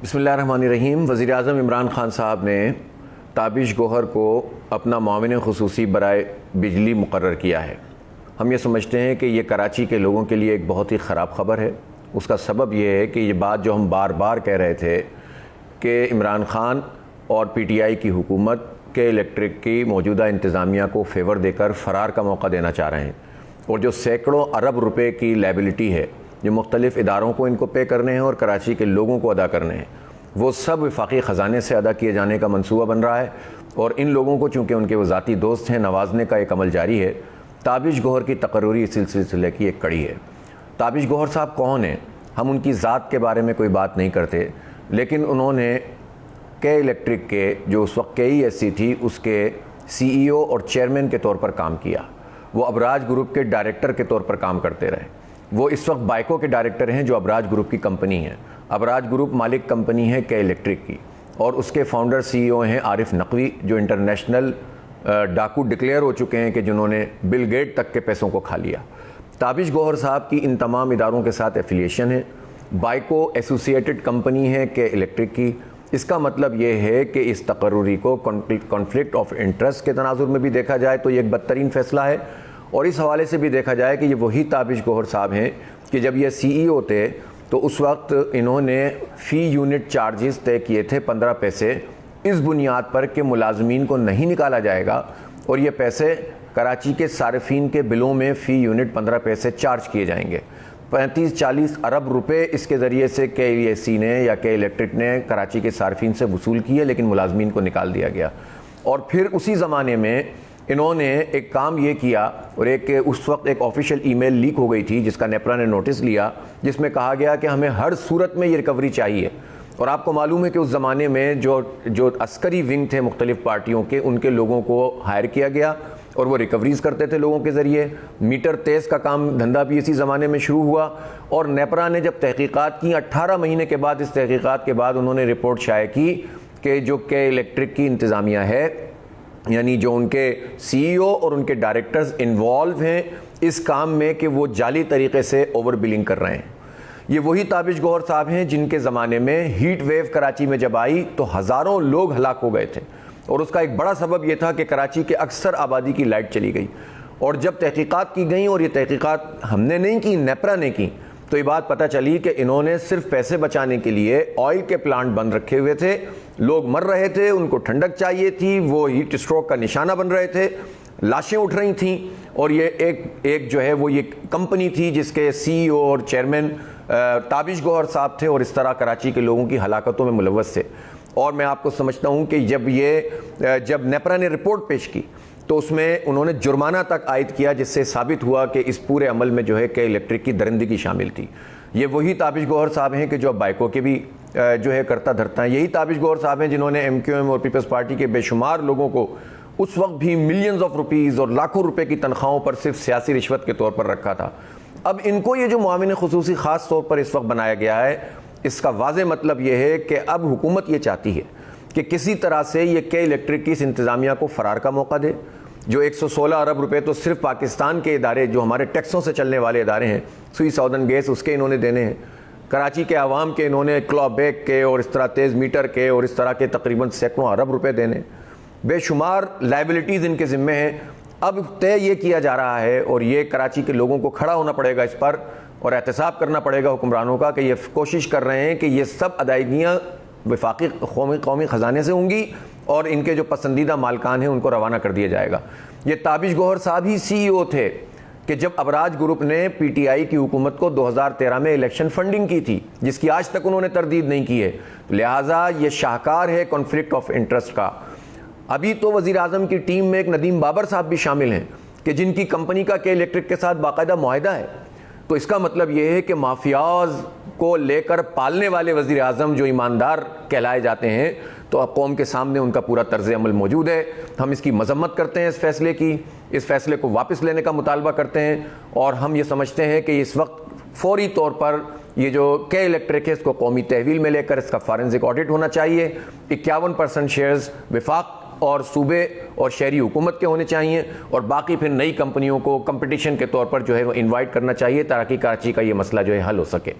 بسم اللہ الرحمن الرحیم۔ وزیر اعظم عمران خان صاحب نے تابش گوہر کو اپنا معاون خصوصی برائے بجلی مقرر کیا ہے۔ ہم یہ سمجھتے ہیں کہ یہ کراچی کے لوگوں کے لیے ایک بہت ہی خراب خبر ہے۔ اس کا سبب یہ ہے کہ یہ بات جو ہم بار بار کہہ رہے تھے کہ عمران خان اور پی ٹی آئی کی حکومت کے الیکٹرک کی موجودہ انتظامیہ کو فیور دے کر فرار کا موقع دینا چاہ رہے ہیں، اور جو سینکڑوں ارب روپے کی لائبلٹی ہے جو مختلف اداروں کو ان کو پے کرنے ہیں اور کراچی کے لوگوں کو ادا کرنے ہیں، وہ سب وفاقی خزانے سے ادا کیے جانے کا منصوبہ بن رہا ہے۔ اور ان لوگوں کو چونکہ ان کے وہ ذاتی دوست ہیں، نوازنے کا ایک عمل جاری ہے۔ تابش گوہر کی تقرری اس سلسلے کی ایک کڑی ہے۔ تابش گوہر صاحب کون ہیں؟ ہم ان کی ذات کے بارے میں کوئی بات نہیں کرتے، لیکن انہوں نے کے الیکٹرک کے جو اس وقت کے ای ایس سی تھی اس کے سی ای او اور چیئرمین کے طور پر کام کیا۔ وہ ابراج گروپ کے ڈائریکٹر کے طور پر کام کرتے رہے۔ وہ اس وقت بائیکو کے ڈائریکٹر ہیں جو ابراج گروپ کی کمپنی ہے۔ ابراج گروپ مالک کمپنی ہے کے الیکٹرک کی، اور اس کے فاؤنڈر سی ای او ہیں عارف نقوی، جو انٹرنیشنل ڈاکو ڈکلیئر ہو چکے ہیں کہ جنہوں نے بل گیٹ تک کے پیسوں کو کھا لیا۔ تابش گوہر صاحب کی ان تمام اداروں کے ساتھ ایفیلیشن ہے۔ بائیکو ایسوسیٹڈ کمپنی ہے کے الیکٹرک کی۔ اس کا مطلب یہ ہے کہ اس تقرری کو کانفلکٹ آف انٹرسٹ کے تناظر میں بھی دیکھا جائے تو یہ ایک بدترین فیصلہ ہے، اور اس حوالے سے بھی دیکھا جائے کہ یہ وہی تابش گوہر صاحب ہیں کہ جب یہ سی ای او تھے تو اس وقت انہوں نے فی یونٹ چارجز طے کیے تھے 15 پیسے، اس بنیاد پر کہ ملازمین کو نہیں نکالا جائے گا، اور یہ پیسے کراچی کے صارفین کے بلوں میں فی یونٹ 15 پیسے چارج کیے جائیں گے۔ 35-40 ارب روپے اس کے ذریعے سے کے ای ایس سی نے یا کے الیکٹرک نے کراچی کے صارفین سے وصول کیے، لیکن ملازمین کو نکال دیا گیا۔ اور پھر اسی زمانے میں انہوں نے ایک کام یہ کیا، اور اس وقت ایک آفیشیل ای میل لیک ہو گئی تھی جس کا نیپرا نے نوٹس لیا، جس میں کہا گیا کہ ہمیں ہر صورت میں یہ ریکوری چاہیے۔ اور آپ کو معلوم ہے کہ اس زمانے میں جو عسکری ونگ تھے مختلف پارٹیوں کے، ان کے لوگوں کو ہائر کیا گیا اور وہ ریکوریز کرتے تھے لوگوں کے ذریعے۔ میٹر تیز کا کام دھندا بھی اسی زمانے میں شروع ہوا، اور نیپرا نے جب تحقیقات کی 18 مہینے کے بعد، اس تحقیقات کے بعد انہوں نے رپورٹ شائع کی کہ جو کے الیکٹرک کی انتظامیہ ہے، یعنی جو ان کے سی ای او اور ان کے ڈائریکٹرز انوالو ہیں اس کام میں، کہ وہ جعلی طریقے سے اوور بلنگ کر رہے ہیں۔ یہ وہی تابش گوہر صاحب ہیں جن کے زمانے میں ہیٹ ویو کراچی میں جب آئی تو ہزاروں لوگ ہلاک ہو گئے تھے، اور اس کا ایک بڑا سبب یہ تھا کہ کراچی کے اکثر آبادی کی لائٹ چلی گئی۔ اور جب تحقیقات کی گئیں، اور یہ تحقیقات ہم نے نہیں کی، نیپرا نے کی، تو یہ بات پتہ چلی کہ انہوں نے صرف پیسے بچانے کے لیے آئل کے پلانٹ بند رکھے ہوئے تھے۔ لوگ مر رہے تھے، ان کو ٹھنڈک چاہیے تھی، وہ ہیٹ اسٹروک کا نشانہ بن رہے تھے، لاشیں اٹھ رہی تھیں، اور یہ ایک جو ہے وہ یہ کمپنی تھی جس کے سی ای او اور چیئرمین تابش گوہر صاحب تھے، اور اس طرح کراچی کے لوگوں کی ہلاکتوں میں ملوث تھے۔ اور میں آپ کو سمجھتا ہوں کہ جب نیپرا نے رپورٹ پیش کی تو اس میں انہوں نے جرمانہ تک عائد کیا، جس سے ثابت ہوا کہ اس پورے عمل میں جو ہے کہ الیکٹرک کی درندگی شامل تھی۔ یہ وہی تابش گوہر صاحب ہیں کہ جو اب بائیکو کے بھی جو ہے کرتا دھرتا ہیں۔ یہی تابش گوہر صاحب ہیں جنہوں نے ایم کیو ایم اور پیپلز پارٹی کے بے شمار لوگوں کو اس وقت بھی ملینز آف روپیز اور لاکھوں روپے کی تنخواہوں پر صرف سیاسی رشوت کے طور پر رکھا تھا۔ اب ان کو یہ جو معاون خصوصی خاص طور پر اس وقت بنایا گیا ہے، اس کا واضح مطلب یہ ہے کہ اب حکومت یہ چاہتی ہے کہ کسی طرح سے یہ کے الیکٹرک کی اس انتظامیہ کو فرار کا موقع دے۔ جو 116 ارب روپے تو صرف پاکستان کے ادارے جو ہمارے ٹیکسوں سے چلنے والے ادارے ہیں، سوئی ساؤدرن گیس، اس کے انہوں نے دینے ہیں، کراچی کے عوام کے انہوں نے کلا بیک کے اور اس طرح تیز میٹر کے اور اس طرح کے تقریباً سینکڑوں ارب روپے دینے، بے شمار لائبلٹیز ان کے ذمے ہیں۔ اب طے یہ کیا جا رہا ہے، اور یہ کراچی کے لوگوں کو کھڑا ہونا پڑے گا اس پر، اور احتساب کرنا پڑے گا حکمرانوں کا، کہ یہ کوشش کر رہے ہیں کہ یہ سب ادائیگیاں وفاقی قومی خزانے سے ہوں گی، اور ان کے جو پسندیدہ مالکان ہیں ان کو روانہ کر دیا جائے گا۔ یہ تابش گوہر صاحب ہی سی ای او تھے کہ جب ابراج گروپ نے پی ٹی آئی کی حکومت کو 2013 میں الیکشن فنڈنگ کی تھی، جس کی آج تک انہوں نے تردید نہیں کی ہے، لہٰذا یہ شاہکار ہے کانفلکٹ آف انٹرسٹ کا۔ ابھی تو وزیر اعظم کی ٹیم میں ایک ندیم بابر صاحب بھی شامل ہیں کہ جن کی کمپنی کا کے الیکٹرک کے ساتھ باقاعدہ معاہدہ ہے۔ تو اس کا مطلب یہ ہے کہ مافیاز کو لے کر پالنے والے وزیر اعظم جو ایماندار کہلائے جاتے ہیں، تو اب قوم کے سامنے ان کا پورا طرز عمل موجود ہے۔ ہم اس کی مذمت کرتے ہیں، اس فیصلے کو واپس لینے کا مطالبہ کرتے ہیں، اور ہم یہ سمجھتے ہیں کہ اس وقت فوری طور پر یہ جو کے الیکٹرک ہے اس کو قومی تحویل میں لے کر اس کا فارنزک آڈٹ ہونا چاہیے۔ 51% شیئرز وفاق اور صوبے اور شہری حکومت کے ہونے چاہیے، اور باقی پھر نئی کمپنیوں کو کمپٹیشن کے طور پر جو ہے وہ انوائٹ کرنا چاہیے، تاکہ کراچی کا یہ مسئلہ جو ہے حل ہو سکے۔